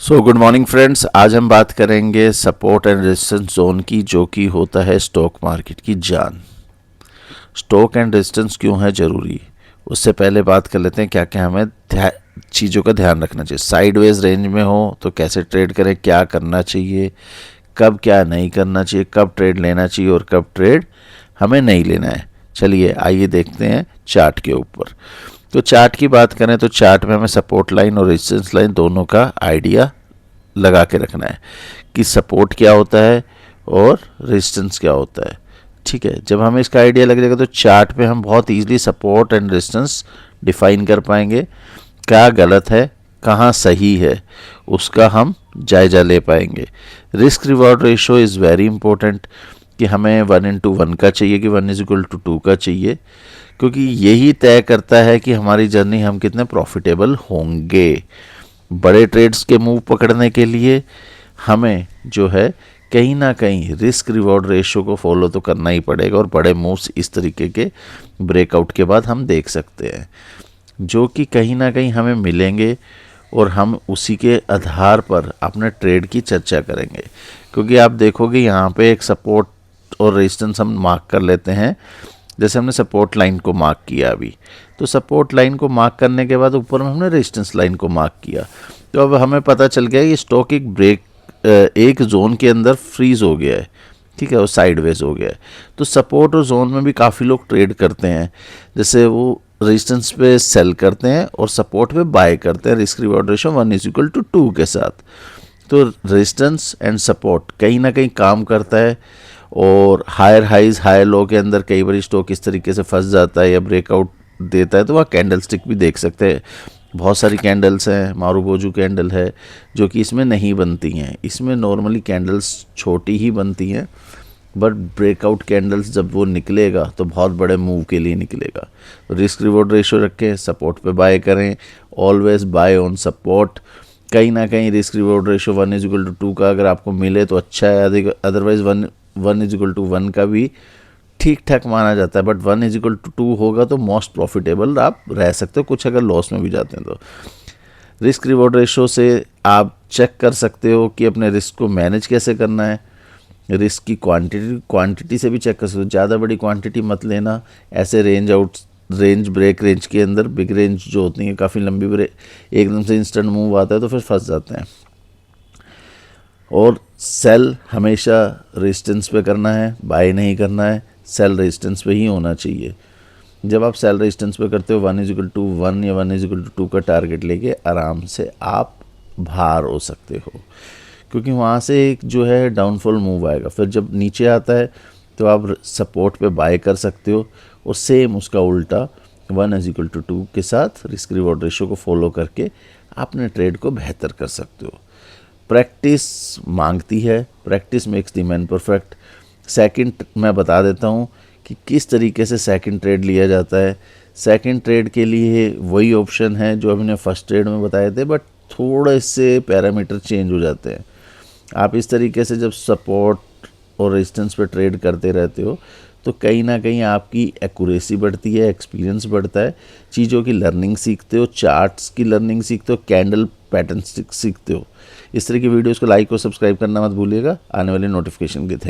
Good morning friends. आज हम बात करेंगे सपोर्ट एंड रेजिस्टेंस जोन की, जो कि होता है स्टॉक मार्केट की जान। स्टॉक एंड रेजिस्टेंस क्यों है ज़रूरी, उससे पहले बात कर लेते हैं क्या क्या हमें चीज़ों का ध्यान रखना चाहिए। साइडवेज रेंज में हो तो कैसे ट्रेड करें, क्या करना चाहिए, कब क्या नहीं करना चाहिए, कब ट्रेड लेना चाहिए और कब ट्रेड हमें नहीं लेना है। चलिए आइए देखते हैं चार्ट के ऊपर। तो चार्ट की बात करें तो चार्ट में हमें सपोर्ट लाइन और रेजिस्टेंस लाइन दोनों का आइडिया लगा के रखना है कि सपोर्ट क्या होता है और रेजिस्टेंस क्या होता है। ठीक है, जब हमें इसका आइडिया लग जाएगा तो चार्ट पे हम बहुत easily support and resistance define कर पाएंगे। क्या गलत है, कहाँ सही है, उसका हम जायज़ा ले पाएंगे। Risk reward ratio is very important कि हमें 1:1 का चाहिए कि 1:2 का चाहिए, क्योंकि यही तय करता है कि हमारी जर्नी हम कितने प्रॉफिटेबल होंगे। बड़े ट्रेड्स के मूव पकड़ने के लिए हमें जो है कहीं ना कहीं रिस्क रिवॉर्ड रेशो को फॉलो तो करना ही पड़ेगा, और बड़े मूव्स इस तरीके के ब्रेकआउट के बाद हम देख सकते हैं, जो कि कहीं ना कहीं हमें मिलेंगे और हम उसी के आधार पर अपने ट्रेड की चर्चा करेंगे। क्योंकि आप देखोगे यहाँ पे एक सपोर्ट और रेजिस्टेंस हम मार्क कर लेते हैं। जैसे हमने सपोर्ट लाइन को मार्क किया अभी, तो सपोर्ट लाइन को मार्क करने के बाद ऊपर में हमने रेजिस्टेंस लाइन को मार्क किया, तो अब हमें पता चल गया ये स्टॉक एक ब्रेक एक जोन के अंदर फ्रीज हो गया है। ठीक है, वो साइडवेज हो गया है। तो सपोर्ट और जोन में भी काफ़ी लोग ट्रेड करते हैं, जैसे वो रेजिस्टेंस पे सेल करते हैं और सपोर्ट पे बाय करते हैं रिस्क रिवॉर्ड रेशो 1:2 के साथ। तो रेजिस्टेंस एंड सपोर्ट कहीं ना कहीं काम करता है, और हायर हाइज हायर लो के अंदर कई बार स्टॉक इस तरीके से फंस जाता है या ब्रेकआउट देता है, तो वह कैंडल स्टिक भी देख सकते हैं। बहुत सारी कैंडल्स हैं, मारूबोजू कैंडल है जो कि इसमें नहीं बनती हैं। इसमें नॉर्मली कैंडल्स छोटी ही बनती हैं, बट ब्रेकआउट कैंडल्स जब वो निकलेगा तो बहुत बड़े मूव के लिए निकलेगा। रिस्क रिवॉर्ड रेशो रखें, सपोर्ट पे बाय करें, ऑलवेज बाय ऑन सपोर्ट। कहीं ना कहीं रिस्क रिवॉर्ड रेशो 1:2 का अगर आपको मिले तो अच्छा है, अदरवाइज 1:1 का भी ठीक ठाक माना जाता है, बट 1:2 होगा तो मोस्ट प्रॉफिटेबल आप रह सकते हो, कुछ अगर लॉस में भी जाते हैं तो। रिस्क रिवॉर्ड रेशो से आप चेक कर सकते हो कि अपने रिस्क को मैनेज कैसे करना है। रिस्क की क्वांटिटी से भी चेक कर सकते हो। ज़्यादा बड़ी क्वांटिटी मत लेना, ऐसे रेंज ब्रेक रेंज के अंदर बिग रेंज जो होती है काफ़ी लंबी ब्रेक, एकदम से इंस्टेंट मूव आता है तो फिर फंस जाते हैं। और सेल हमेशा रेजिस्टेंस पे करना है, बाय नहीं करना है। सेल रेजिस्टेंस पे ही होना चाहिए। जब आप सेल रेजिस्टेंस पे करते हो 1:1 या 1:2 का टारगेट लेके आराम से आप बाहर हो सकते हो, क्योंकि वहाँ से एक जो है डाउनफॉल मूव आएगा। फिर जब नीचे आता है तो आप सपोर्ट पे बाय कर सकते हो, और सेम उसका उल्टा 1:2 के साथ रिस्क रिवॉर्ड रेशो को फॉलो करके अपने ट्रेड को बेहतर कर सकते हो। प्रैक्टिस मांगती है, practice makes the man perfect. Second मैं बता देता हूँ कि किस तरीके से सेकंड ट्रेड लिया जाता है। सेकंड ट्रेड के लिए वही ऑप्शन है जो हमने फर्स्ट ट्रेड में बताए थे, बट थोड़े से पैरामीटर चेंज हो जाते हैं। आप इस तरीके से जब सपोर्ट और रेजिस्टेंस पे ट्रेड करते रहते हो तो कहीं ना कहीं आपकी एक्यूरेसी बढ़ती है, एक्सपीरियंस बढ़ता है, चीज़ों की लर्निंग सीखते हो, चार्ट्स की लर्निंग सीखते हो, कैंडल पैटर्न सीखते हो। इस तरह की वीडियोस को लाइक और सब्सक्राइब करना मत भूलिएगा आने वाले नोटिफिकेशन के। थैंक